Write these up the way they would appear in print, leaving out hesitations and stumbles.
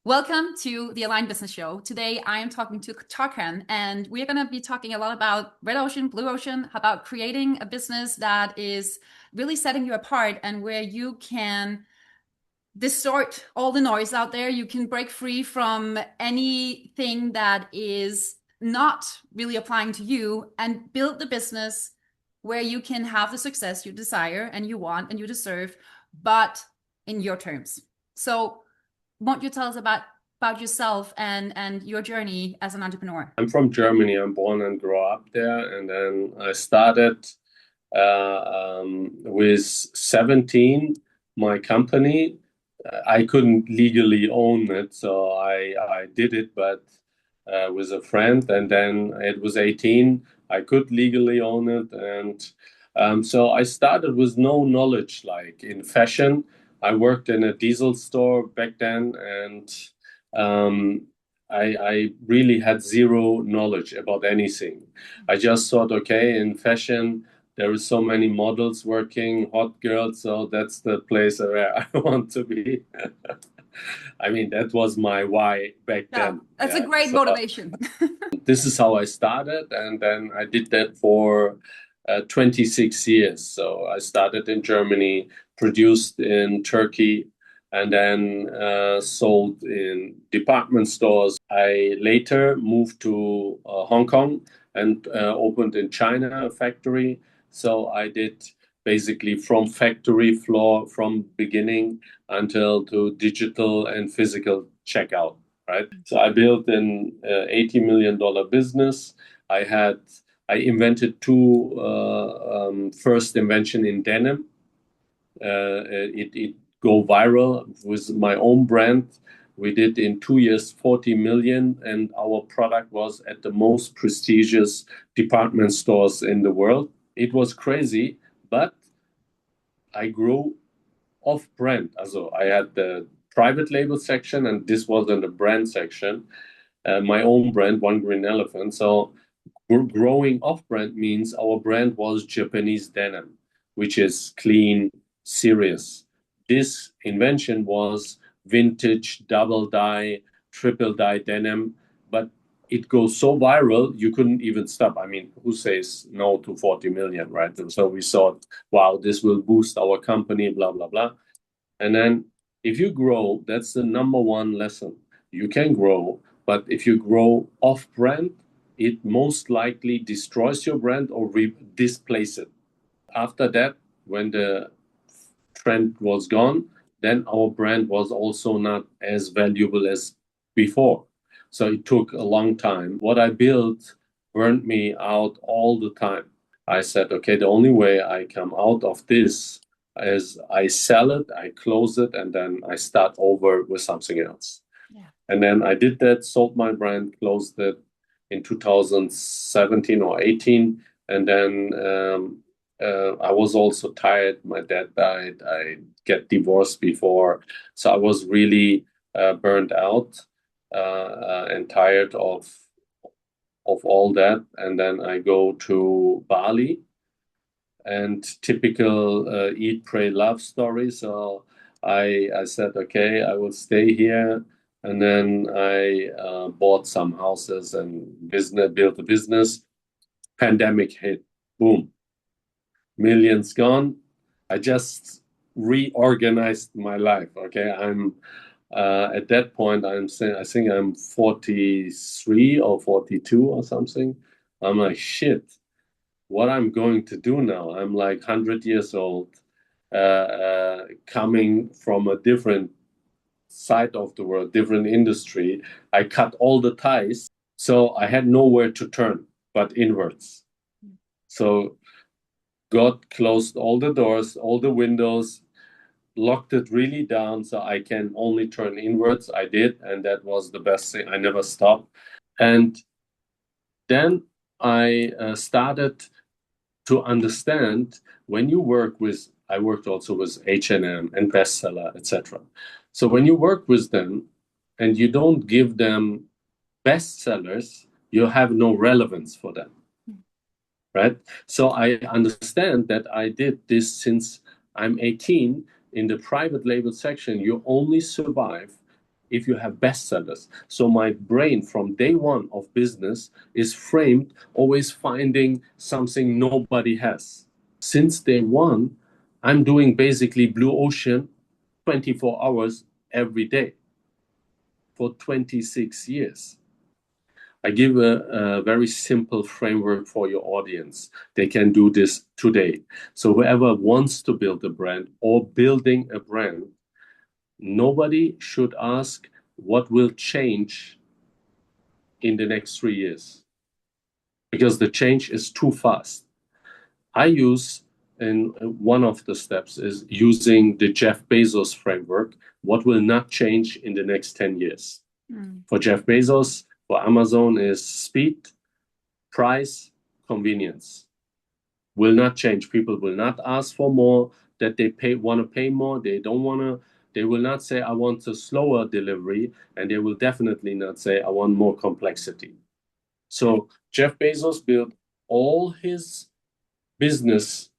Welcome to the Aligned Business Show. Today, I am talking to Tarkan, and we're going to be talking a lot about red ocean, blue ocean, about creating a business that is really setting you apart and where you can distort all the noise out there. You can break free from anything that is not really applying to you and build the business where you can have the success you desire and you want and you deserve, but in your terms. So, won't you tell us about yourself and your journey as an entrepreneur? I'm from Germany. I'm born and grew up there, and then I started with 17 my company. I couldn't legally own it, so I did it, but with a friend. And then it was 18. I could legally own it, and so I started with no knowledge, like in fashion. I worked in a diesel store back then, and um, I really had zero knowledge about anything. I just thought, okay, in fashion, there is so many models working, hot girls, so that's the place where I want to be. I mean, that was my why back Yeah, then. that's a Yeah. great So motivation. this is how I started, and then I did that for 26 years. So I started in Germany, produced in Turkey, and then sold in department stores. I later moved to Hong Kong and opened in China a factory. So I did basically from factory floor, from beginning until to digital and physical checkout, right? So I built an $80 million business. I had I invented two first invention in denim. It go viral with my own brand. We did in 2 years 40 million, and our product was at the most prestigious department stores in the world. It was crazy, but I grew off brand. Also, I had the private label section, and this was in the brand section. My own brand, One Green Elephant. So growing off brand means our brand was Japanese denim, which is clean, serious. This invention was vintage, double dye, triple dye denim, but it goes so viral you couldn't even stop. I mean, who says no to 40 million, right? And so we thought, wow, this will boost our company, blah, blah, blah. And then if you grow, that's the number one lesson. You can grow, but if you grow off brand, it most likely destroys your brand or displace it. After that, when the trend was gone, then our brand was also not as valuable as before. So it took a long time. What I built burned me out all the time. I said, okay, the only way I come out of this is I sell it, I close it, and then I start over with something else. Yeah. And then I did that, sold my brand, closed it in 2017 or 18. And then I was also tired. My dad died. I get divorced before. So I was really burned out and tired of all that. And then I go to Bali and typical eat, pray, love story. So I said, okay, I will stay here. And then I bought some houses and built a business. Pandemic hit, boom, millions gone. I just reorganized my life. Okay, I'm at that point. I'm saying I think I'm 43 or 42 or something. I'm like shit. What I'm going to do now? I'm like 100 years old, coming from a different side of the world, different industry. I cut all the ties, so I had nowhere to turn but inwards. So God closed all the doors, all the windows, locked it really down so I can only turn inwards. I did, and that was the best thing. I never stopped. And then I started to understand when you work with, I worked also with H&M and bestseller, etc. So when you work with them and you don't give them bestsellers, you have no relevance for them, right? So I understand that I did this since I'm 18. In the private label section, you only survive if you have bestsellers. So my brain from day one of business is framed always finding something nobody has. Since day one, I'm doing basically blue ocean 24 hours every day for 26 years. I give a very simple framework for your audience. They can do this today. So whoever wants to build a brand or building a brand, nobody should ask what will change in the next 3 years because the change is too fast. I use, and one of the steps is using the Jeff Bezos framework. What will not change in the next 10 years? For Jeff Bezos, for Amazon is speed, price, convenience. Will not change. People will not ask for more, that they want to pay more. They don't want to, they will not say, I want a slower delivery. And they will definitely not say, I want more complexity. So Jeff Bezos built all his business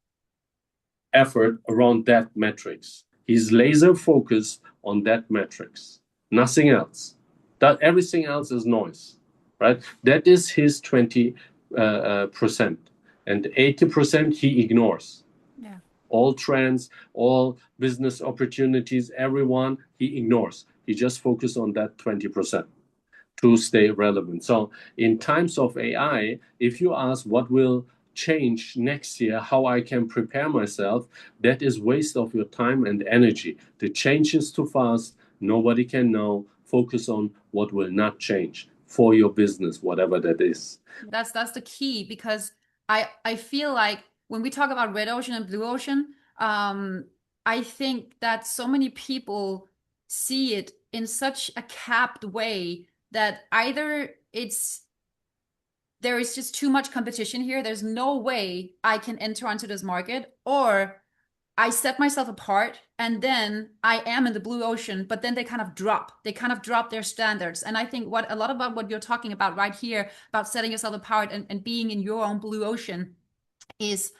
effort around that metrics. He's laser focused on that metrics, nothing else. That everything else is noise, right? That is his 20%, and 80% he ignores. Yeah. All trends, all business opportunities, everyone he ignores. He just focuses on that 20% to stay relevant. So in times of AI, if you ask what will change next year, how I can prepare myself, that is waste of your time and energy. The change is too fast. Nobody can know. Focus on what will not change for your business, whatever that is. That's the key, because I feel like when we talk about red ocean and blue ocean, I think that so many people see it in such a capped way that either there is just too much competition here, there's no way I can enter onto this market, or I set myself apart and then I am in the blue ocean, but then they kind of drop their standards. And I think what a lot about what you're talking about right here, about setting yourself apart and being in your own blue ocean, is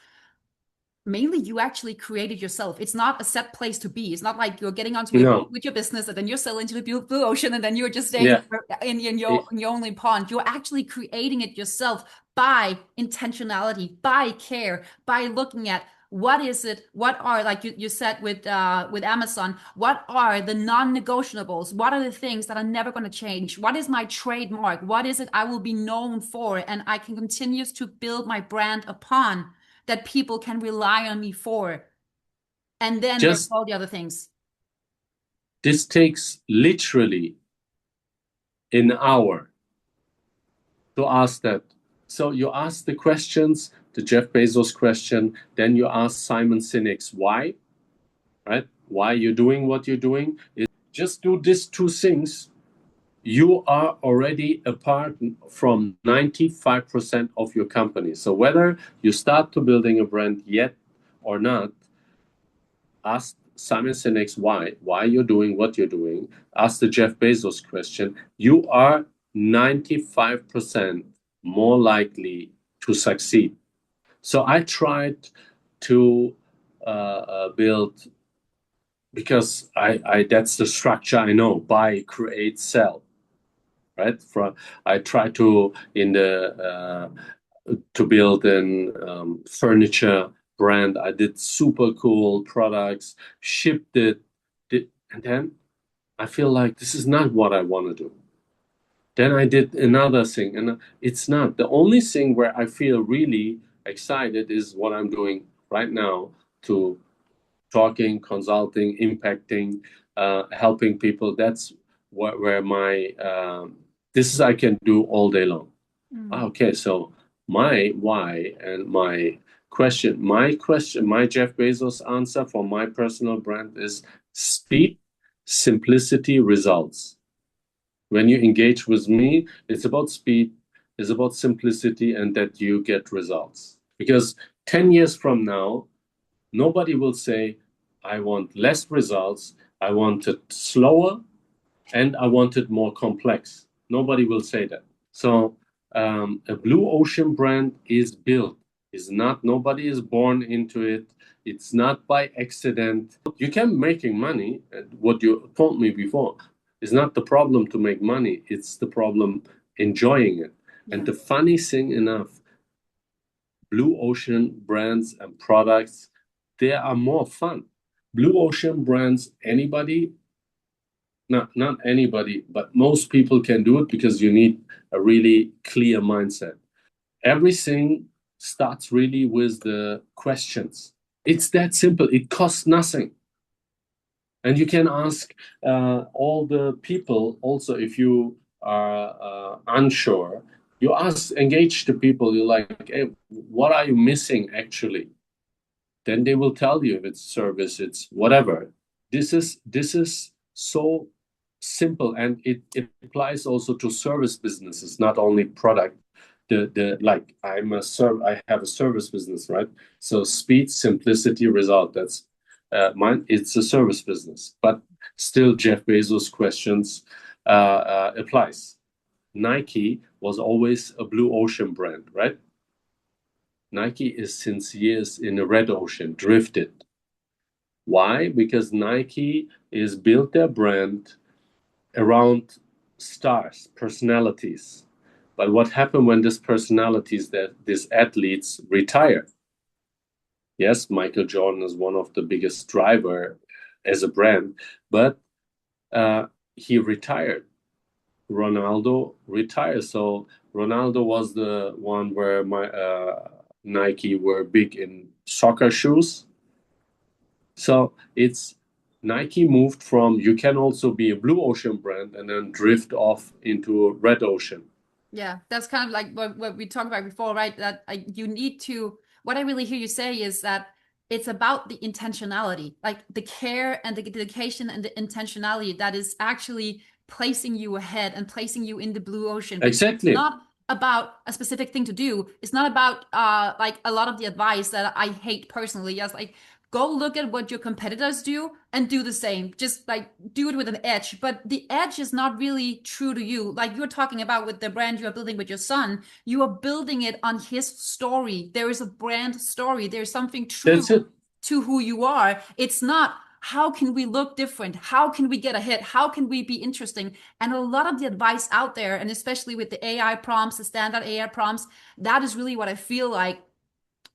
mainly you actually created yourself. It's not a set place to be. It's not like you're getting onto a boat No, with your business and then you're sailing into the blue ocean and then you're just staying yeah, in your only pond. You're actually creating it yourself by intentionality, by care, by looking at what is it, what are, like you said with Amazon, what are the non-negotiables? What are the things that are never going to change? What is my trademark? What is it I will be known for and I can continue to build my brand upon, that people can rely on me for? And then there's just all the other things. this takes literally an hour to ask that. So you ask the questions, the Jeff Bezos question, then you ask Simon Sinek's why, right? Why you're doing what you're doing. Just do these two things. You are already apart from 95% of your company. So whether you start to building a brand yet or not, ask Simon Sinek's why you're doing what you're doing. Ask the Jeff Bezos question. You are 95% more likely to succeed. So I tried to build, because I that's the structure I know: buy, create, sell. Right? I try to to build an furniture brand. I did super cool products, shipped it, and then I feel like this is not what I want to do. Then I did another thing, and it's not. The only thing where I feel really excited is what I'm doing right now, to talking, consulting, impacting, helping people. That's where my this is I can do all day long. Okay, so my why and my Jeff Bezos answer for my personal brand is speed, simplicity, results. When you engage with me, it's about speed, it's about simplicity, and that you get results. Because 10 years from now, nobody will say, I want less results, I want it slower, and I want it more complex. Nobody will say that. So a blue ocean brand is built. Is not, nobody is born into it. It's not by accident. You can making money, what you told me before. It's not the problem to make money. It's the problem enjoying it. Yeah. And the funny thing enough, blue ocean brands and products, they are more fun. Blue ocean brands, anybody, not anybody, but most people can do it because you need a really clear mindset. Everything starts really with the questions. It's that simple. It costs nothing. And you can ask all the people also if you are unsure. You ask, engage the people. You're like, hey, what are you missing actually? Then they will tell you if it's service, it's whatever. This is so simple, and it applies also to service businesses, not only product. The like I have a service business, right? So speed, simplicity, result. That's mine. It's a service business, but still Jeff Bezos questions applies. Nike was always a blue ocean brand, right? Nike is since years in a red ocean, drifted. Why? Because Nike is built their brand around stars, personalities. But what happened when these personalities, that these athletes retire? Yes, Michael Jordan is one of the biggest driver as a brand, but he retired. Ronaldo retired. So Ronaldo was the one where Nike were big in soccer shoes. So it's Nike moved from you can also be a blue ocean brand and then drift off into a red ocean. Yeah, that's kind of like what we talked about before, right? That you need to, what I really hear you say is that it's about the intentionality, like the care and the dedication and the intentionality that is actually placing you ahead and placing you in the blue ocean. Because it's Exactly. not about a specific thing to do. It's not about like a lot of the advice that I hate personally. Just like go look at what your competitors do and do the same. Just like do it with an edge. But the edge is not really true to you. Like you're talking about with the brand you are building with your son, you are building it on his story. There is a brand story. There's something true That's it. to who you are. It's not how can we look different? How can we get ahead? How can we be interesting? And a lot of the advice out there, and especially with the AI prompts, the standard AI prompts, that is really what I feel like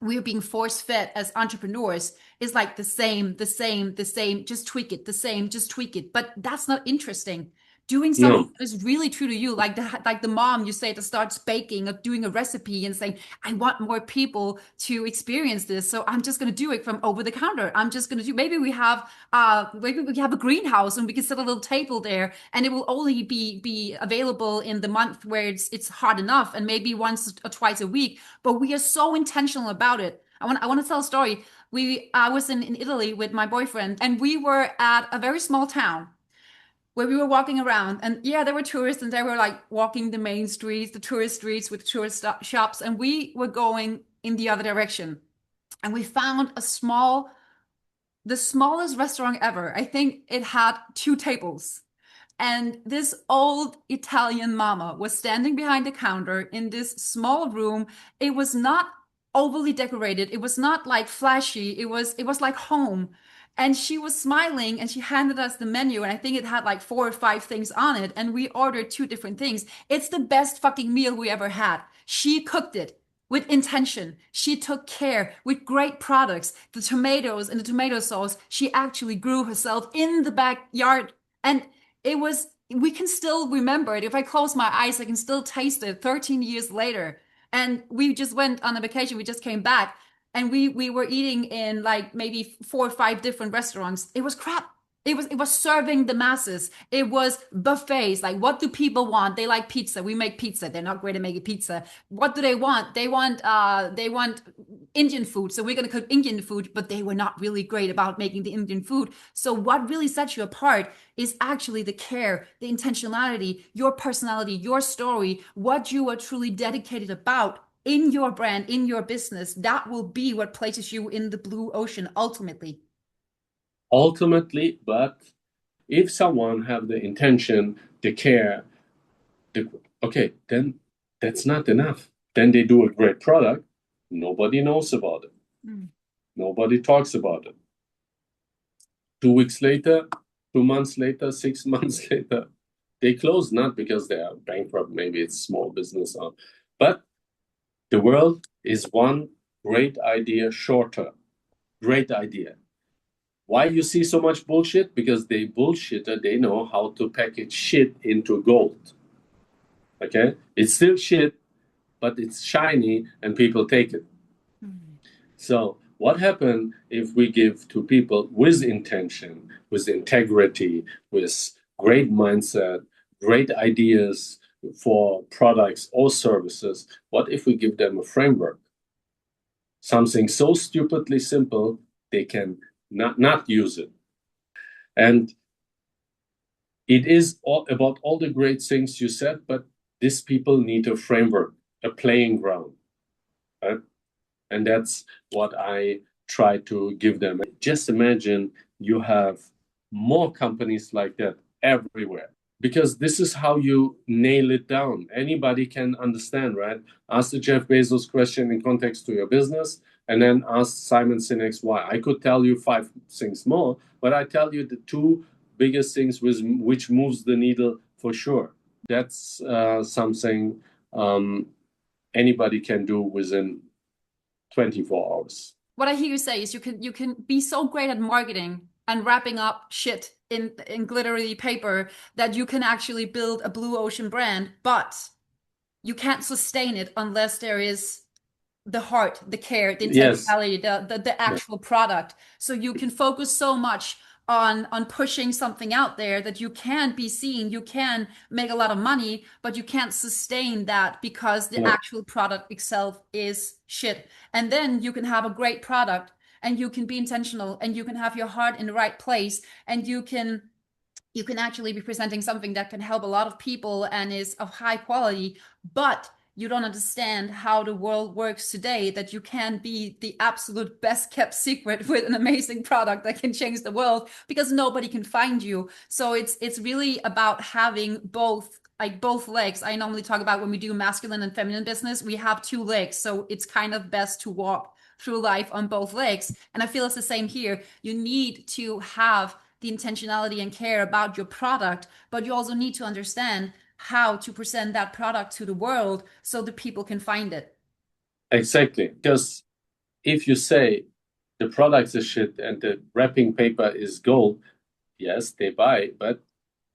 we're being force fed as entrepreneurs is like the same, just tweak it, the same, just tweak it. But that's not interesting. Doing something No, that is really true to you, like the mom you say that starts baking or doing a recipe and saying, I want more people to experience this. So I'm just gonna do it from over the counter. I'm just gonna do maybe we have a greenhouse and we can set a little table there and it will only be available in the month where it's hard enough and maybe once or twice a week, but we are so intentional about it. I want to tell a story. I was in Italy with my boyfriend and we were at a very small town where we were walking around, and yeah, there were tourists and they were like walking the main streets, the tourist streets with tourist shops, and we were going in the other direction. And we found the smallest restaurant ever. I think it had two tables. And this old Italian mama was standing behind the counter in this small room. It was not overly decorated. It was not like flashy. It was like home. And she was smiling and she handed us the menu. And I think it had like four or five things on it. And we ordered two different things. It's the best fucking meal we ever had. She cooked it with intention. She took care with great products. The tomatoes and the tomato sauce, she actually grew herself in the backyard. And we can still remember it. If I close my eyes, I can still taste it 13 years later. And we just went on a vacation. We just came back and we were eating in like maybe four or five different restaurants. It was crap. It was serving the masses. It was buffets. Like, what do people want? They like pizza. We make pizza. They're not great at making pizza. What do they want? They want Indian food. So we're gonna cook Indian food, but they were not really great about making the Indian food. So what really sets you apart is actually the care, the intentionality, your personality, your story, what you are truly dedicated about in your brand, in your business. That will be what places you in the blue ocean ultimately. ultimately, but if someone have the intention, the care, okay, then that's not enough. Then they do a great product. Nobody knows about it. Mm. Nobody talks about it. 2 weeks later, 2 months later, 6 months later, They close not because they are bankrupt, maybe it's small business, but the world is one great idea shorter. Great idea. Why you see so much bullshit? Because they bullshitter, they know how to package shit into gold. Okay? It's still shit, but it's shiny and people take it. Mm. So what happens if we give to people with intention, with integrity, with great mindset, great ideas for products or services? What if we give them a framework? Something so stupidly simple they can not use it. And it is all about all the great things you said, but these people need a framework, a playing ground. Right? And that's what I try to give them. Just imagine you have more companies like that everywhere. Because this is how you nail it down. Anybody can understand, right? Ask the Jeff Bezos question in context to your business, and then ask Simon Sinek's why. I could tell you 5 things more, but I tell you the 2 biggest things which moves the needle for sure. That's something anybody can do within 24 hours. What I hear you say is you can be so great at marketing and wrapping up shit in glittery paper that you can actually build a blue ocean brand, but you can't sustain it unless there is the heart, the care, the Yes. intentionality, the actual product. So you can focus so much on pushing something out there that you can be seen, you can make a lot of money, but you can't sustain that because the No. actual product itself is shit. And then you can have a great product and you can be intentional and you can have your heart in the right place and you can actually be presenting something that can help a lot of people and is of high quality, but you don't understand how the world works today, that you can be the absolute best kept secret with an amazing product that can change the world because nobody can find you. So it's really about having both legs. I normally talk about when we do masculine and feminine business, we have 2 legs. So it's kind of best to walk through life on both legs. And I feel it's the same here. You need to have the intentionality and care about your product, but you also need to understand how to present that product to the world so the people can find it. Exactly. Because if you say the product is shit and the wrapping paper is gold, yes, they buy, but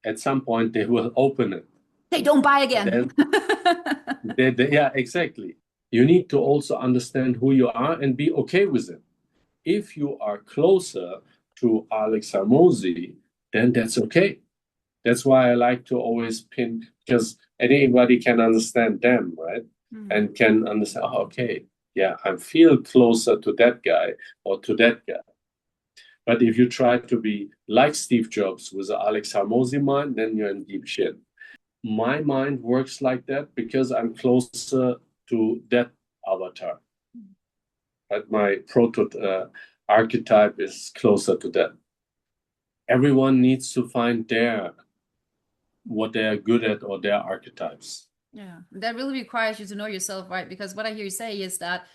at some point they will open it. They don't buy And again. then yeah, exactly. You need to also understand who you are and be okay with it. If you are closer to Alex Hermosi, then that's okay. That's why I like to always pin, because anybody can understand them, right? Mm. And can understand, oh, okay, yeah, I feel closer to that guy or to that guy. But if you try to be like Steve Jobs with the Alex Hermosi mind, then you're in deep shit. My mind works like that because I'm closer to that avatar. But my proto archetype is closer to that. Everyone needs to find their what they are good at or their archetypes. Yeah, that really requires you to know yourself, right? Because what I hear you say is that,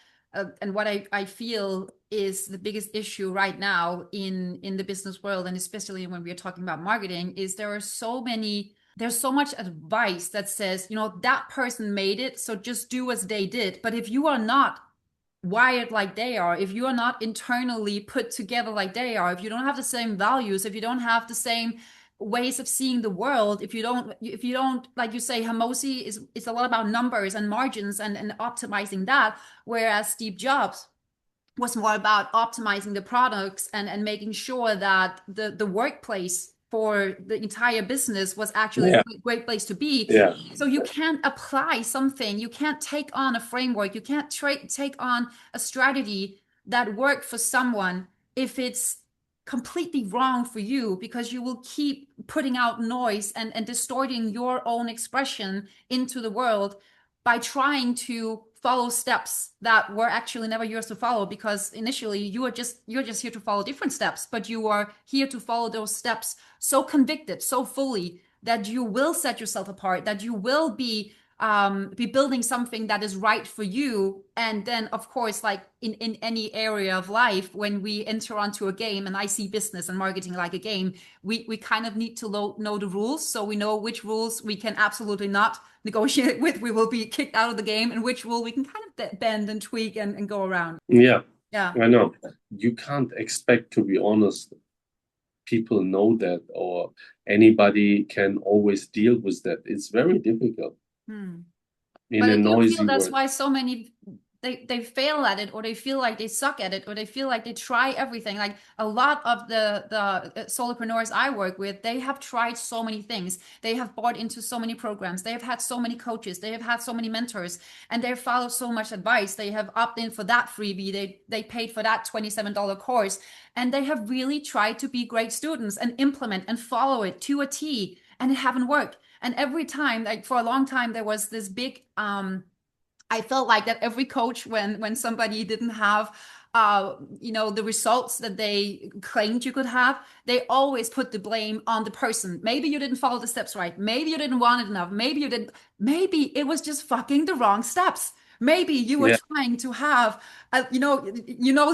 and what I feel is the biggest issue right now in the business world, and especially when we are talking about marketing, is there's so much advice that says, that person made it, so just do as they did. But if you are not wired like they are, if you are not internally put together like they are, if you don't have the same values, if you don't have the same ways of seeing the world, if you don't like you say, Hermosi is it's a lot about numbers and margins and optimizing that, whereas Steve Jobs was more about optimizing the products and making sure that the workplace for the entire business was actually Yeah, a great place to be. yeah, So you can't apply something, you can't take on a framework, you can't take on a strategy that worked for someone if it's completely wrong for you, because you will keep putting out noise and distorting your own expression into the world by trying to follow steps that were actually never yours to follow, because initially you're just here to follow different steps, but you are here to follow those steps so convicted, so fully, that you will set yourself apart, that you will be be building something that is right for you. And then, of course, like in any area of life, when we enter onto a game, and I see business and marketing like a game, we kind of need to know the rules, so we know which rules we can absolutely not negotiate with. We will be kicked out of the game, and which rule we can kind of bend and tweak and go around. Yeah, Yeah. I know. You can't expect, to be honest, people know that, or anybody can always deal with that. It's very difficult Hmm. in But a I do feel noisy that's world. why so many they fail at it, or they feel like they suck at it, or they feel like they try everything. Like a lot of the solopreneurs I work with, they have tried so many things. They have bought into so many programs. They have had so many coaches. They have had so many mentors, and they have followed so much advice. They have opted in for that freebie. They paid for that $27 course, and they have really tried to be great students and implement and follow it to a T, and it haven't worked. And every time, like for a long time, there was this big I felt like that every coach, when somebody didn't have the results that they claimed you could have, they always put the blame on the person. Maybe you didn't follow the steps right. Maybe you didn't want it enough. Maybe you didn't. Maybe it was just fucking the wrong steps. Maybe you were Yeah, trying to have,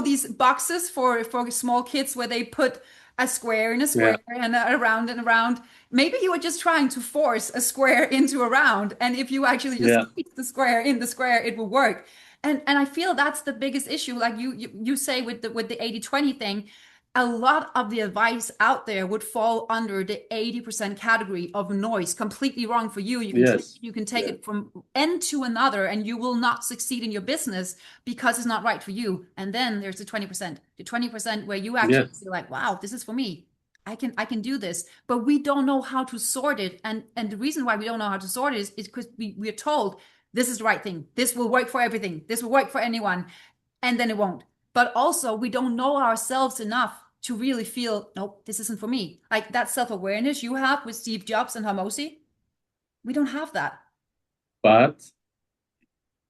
these boxes for small kids where they put a square in a yeah, square and a round and a round. Maybe you were just trying to force a square into a round, and if you actually just yeah. keep the square in the square, it will work. And I feel that's the biggest issue. Like you say with the 80/20 thing, a lot of the advice out there would fall under the 80% category of noise, completely wrong for you. Yes, You can take yeah, it from end to another, and you will not succeed in your business because it's not right for you. And then there's the 20%, where you actually yeah, feel like, wow, this is for me. I can do this, but we don't know how to sort it. And the reason why we don't know how to sort it is because we're told this is the right thing. This will work for everything. This will work for anyone. And then it won't. But also we don't know ourselves enough to really feel, nope, this isn't for me. Like that self-awareness you have with Steve Jobs and Hamosi, we don't have that. but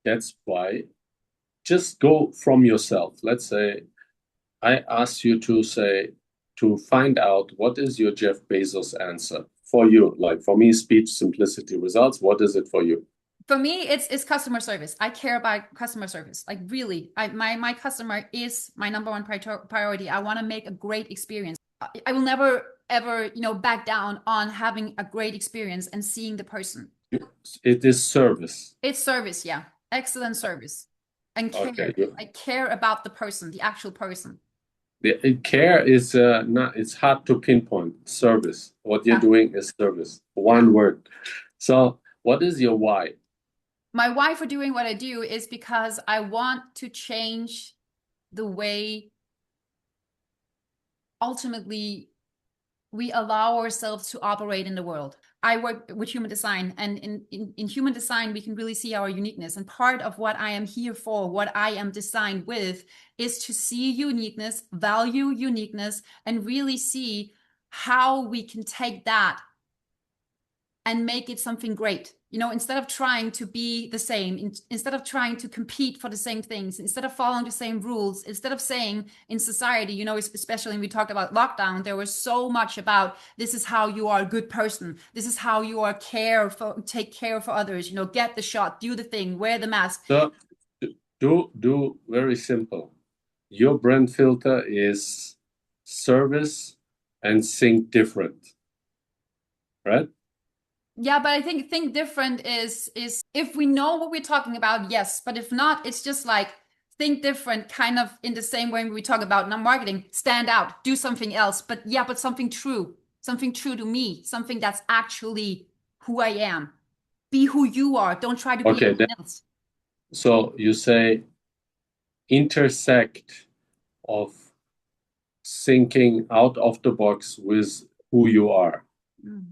that's why just go from yourself. Let's say I ask you to say, to find out what is your Jeff Bezos answer for you. Like for me, speed, simplicity, results. What is it for you? For me, it's customer service. I care about customer service. Like really, my customer is my number one priority. I want to make a great experience. I will never ever, back down on having a great experience and seeing the person. It is service. It's service, yeah. Excellent service. And Okay. care. I care about the person, the actual person. The care is not, it's hard to pinpoint. Service. What you're Yeah. doing is service. Yeah. One word. So, what is your why? My why for doing what I do is because I want to change the way ultimately we allow ourselves to operate in the world. I work with human design, and in human design, we can really see our uniqueness. And part of what I am here for, what I am designed with, is to see uniqueness, value uniqueness, and really see how we can take that and make it something great. Instead of trying to be the same, instead of trying to compete for the same things, instead of following the same rules, instead of saying in society, especially when we talked about lockdown, there was so much about this is how you are a good person. This is how you are take care for others, get the shot, do the thing, wear the mask. So, do very simple. Your brand filter is service and think different, right? Yeah, but I think different is if we know what we're talking about, yes. But if not, it's just like think different, kind of in the same way we talk about marketing, stand out, do something else. But yeah, but something true to me, something that's actually who I am. Be who you are. Don't try to be Okay, anyone else. so you say intersect of thinking out of the box with who you are. Mm.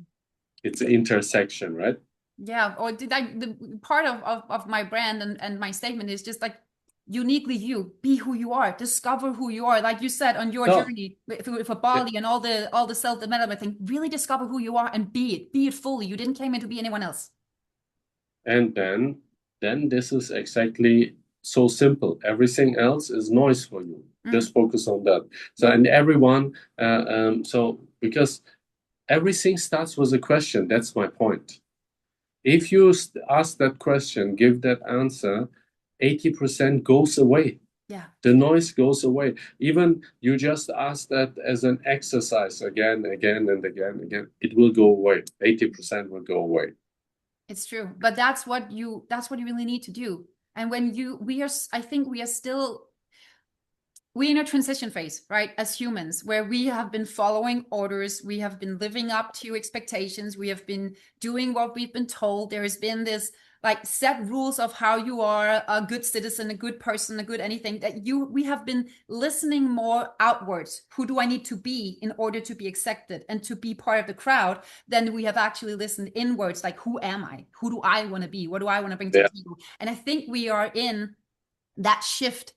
It's an intersection, right? Yeah, or did I the part of my brand and my statement is just like uniquely you, be who you are, discover who you are. Like you said on your No. journey for Bali and all the self-development thing, really discover who you are and be it fully. You didn't came in to be anyone else. And then this is exactly so simple. Everything else is noise for you. Mm. Just focus on that. So and everyone, so because everything starts with a question. That's my point. If you ask that question, give that answer, 80% goes away. Yeah. The noise goes away. Even you just ask that as an exercise again, again, and again, again, it will go away. 80% will go away. It's true. But that's what you really need to do. And when you we are I think we are still we're in a transition phase, right? As humans, where we have been following orders, we have been living up to expectations, we have been doing what we've been told. There has been this like set rules of how you are a good citizen, a good person, a good anything that we have been listening more outwards. Who do I need to be in order to be accepted and to be part of the crowd? Than we have actually listened inwards, like who am I? Who do I want to be? What do I want to bring to Yeah. the table? And I think we are in that shift.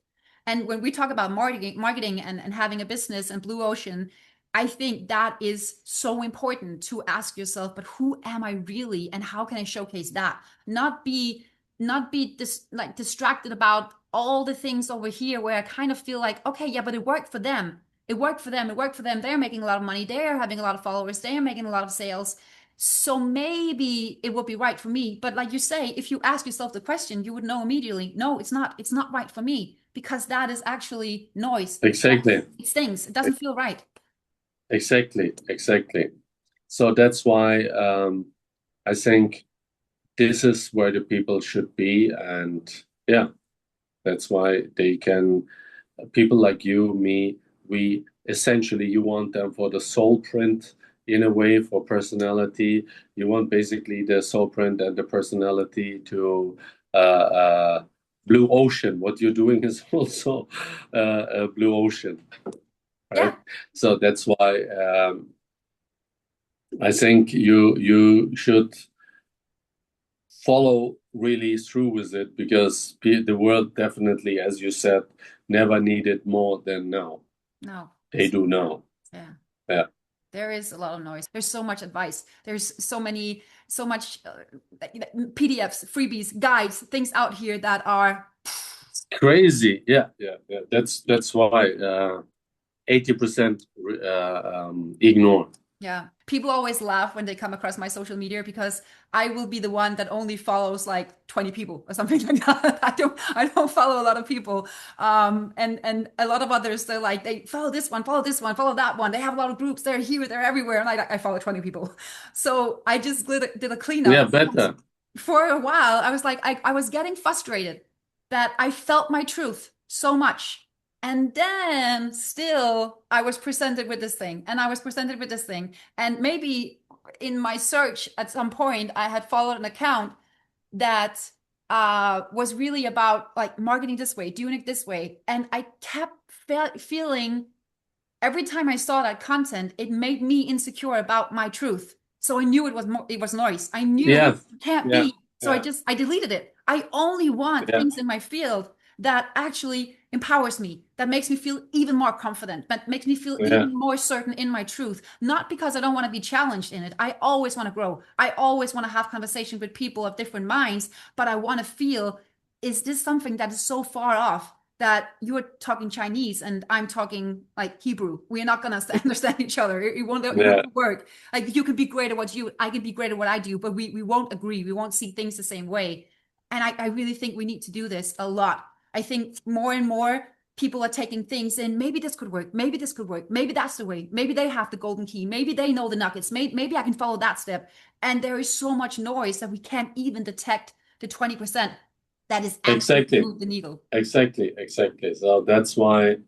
And when we talk about marketing and having a business and blue ocean, I think that is so important to ask yourself, but who am I really and how can I showcase that? Not be like distracted about all the things over here where I kind of feel like, okay, yeah, but it worked for them. It worked for them. It worked for them. They're making a lot of money. They're having a lot of followers. They're making a lot of sales. So maybe it would be right for me. But like you say, if you ask yourself the question, you would know immediately, no, it's not. It's not right for me because that is actually noise. Exactly. It stings. It doesn't feel right. Exactly. Exactly. So that's why I think this is where the people should be. And yeah, that's why they can, people like you, me, we essentially, you want them for the soul print in a way, for personality. You want basically the soul print and the personality to blue ocean. What you're doing is also a blue ocean, Yeah. right? So that's why I think you should follow really through with it, because the world definitely, as you said, never needed more than now. No. They do now. Yeah. Yeah. There is a lot of noise. There's so much advice. There's so much PDFs, freebies, guides, things out here that are Crazy. Yeah. Yeah. Yeah. That's why 80% ignore. yeah. People always laugh when they come across my social media because I will be the one that only follows like 20 people or something like that. I don't follow a lot of people. And a lot of others, they're like, they follow this one, follow this one, follow that one. They have a lot of groups, they're here, they're everywhere. And I follow 20 people. So I just did a Yeah, cleanup. better. For a while, I was like, I was getting frustrated that I felt my truth so much. And then still, I was presented with this thing, and I was presented with this thing. And maybe in my search at some point, I had followed an account that was really about like marketing this way, doing it this way. And I kept feeling every time I saw that content, it made me insecure about my truth. So I knew it was noise. I knew Yeah. it can't Yeah. be. So Yeah. I deleted it. I only want Yeah. things in my field that actually empowers me, that makes me feel even more confident, that makes me feel Yeah. even more certain in my truth. Not because I don't want to be challenged in it. I always want to grow. I always want to have conversation with people of different minds, but I want to feel, is this something that is so far off that you're talking Chinese and I'm talking like Hebrew? We're not gonna understand each other. It won't Yeah. work. Like you can be great at what I can be great at what I do, but we won't agree. We won't see things the same way. And I really think we need to do this a lot. I think more and more people are taking things in. Maybe this could work. Maybe this could work. Maybe that's the way. Maybe they have the golden key. Maybe they know the nuggets. Maybe I can follow that step. And there is so much noise that we can't even detect the 20% that is actually Exactly. move the needle. Exactly. Exactly. So that's why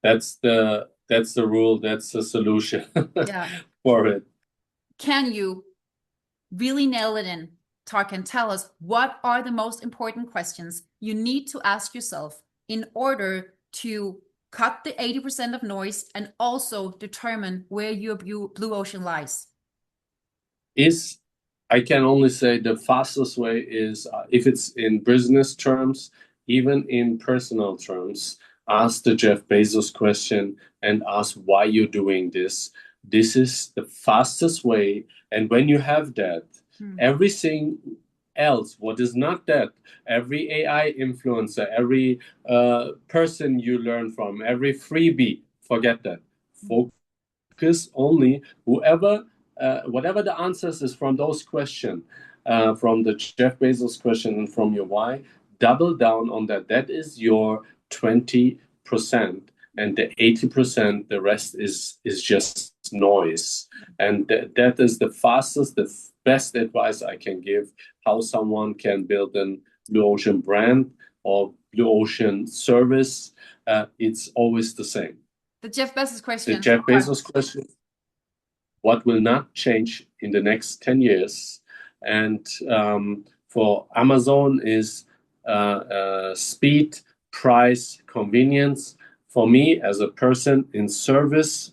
that's the rule. That's the solution Yeah. for it. Can you really nail it in, Tarkan? Tell us what are the most important questions you need to ask yourself in order to cut the 80% of noise and also determine where your blue ocean lies. Is I can only say the fastest way is, if it's in business terms, even in personal terms, ask the Jeff Bezos question and ask why you're doing this. This is the fastest way. And when you have that, Hmm. everything else, what is not that, every AI influencer, every person you learn from, every freebie, forget that. Focus only whatever the answers is from those questions. from the Jeff Bezos question and from your why, double down on that. That is your 20%. And the 80%, the rest is just noise. And that is the fastest, the best advice I can give how someone can build an Blue Ocean brand or Blue Ocean service. It's always the same. The Jeff Bezos question. The Jeff Bezos question. What will not change in the next 10 years? And for Amazon is speed, price, convenience. For me, as a person in service,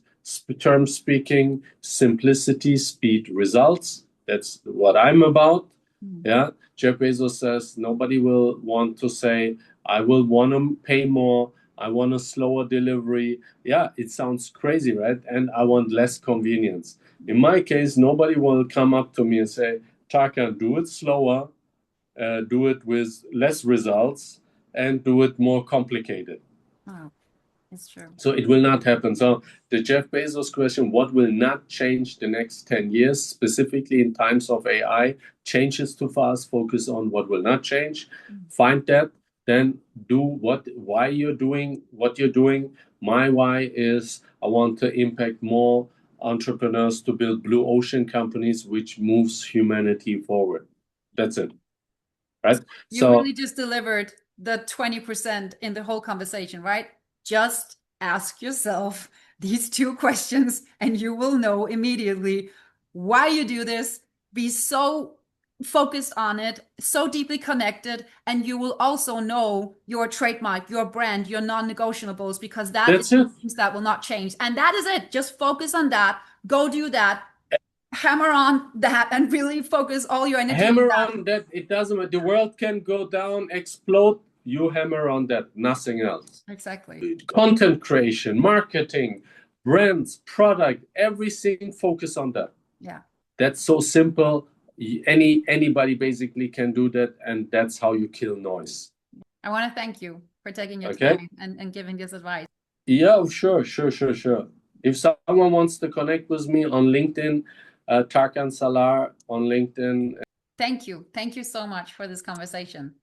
term speaking, simplicity, speed, results. That's what I'm about. Yeah. Jeff Bezos says nobody will want to say, I will want to pay more. I want a slower delivery. Yeah, it sounds crazy, right? And I want less convenience. In my case, nobody will come up to me and say, Tarkan, do it slower, do it with less results, and do it more complicated. Oh, it's true. So it will not happen. So the Jeff Bezos question, what will not change the next 10 years, specifically in times of AI, changes too fast, focus on what will not change, find that, then do why you're doing what you're doing. My why is I want to impact more entrepreneurs to build blue ocean companies, which moves humanity forward. That's it. Right? You really just delivered the 20% in the whole conversation, right? Just ask yourself these two questions and you will know immediately why you do this. Be so focused on it, so deeply connected, and you will also know your trademark, your brand, your non-negotiables, because that's things that will not change. And that is it. Just focus on that. Go do that. Hammer on that and really focus all your energy on that. It doesn't matter. The world can go down, explode. You hammer on that, nothing else. Exactly. Content creation, marketing, brands, product, everything, focus on that. Yeah. That's so simple. Anybody basically can do that, and that's how you kill noise. I want to thank you for taking your time and giving this advice. Yeah, sure. If someone wants to connect with me on LinkedIn, Tarkan Salar on LinkedIn. Thank you. Thank you so much for this conversation.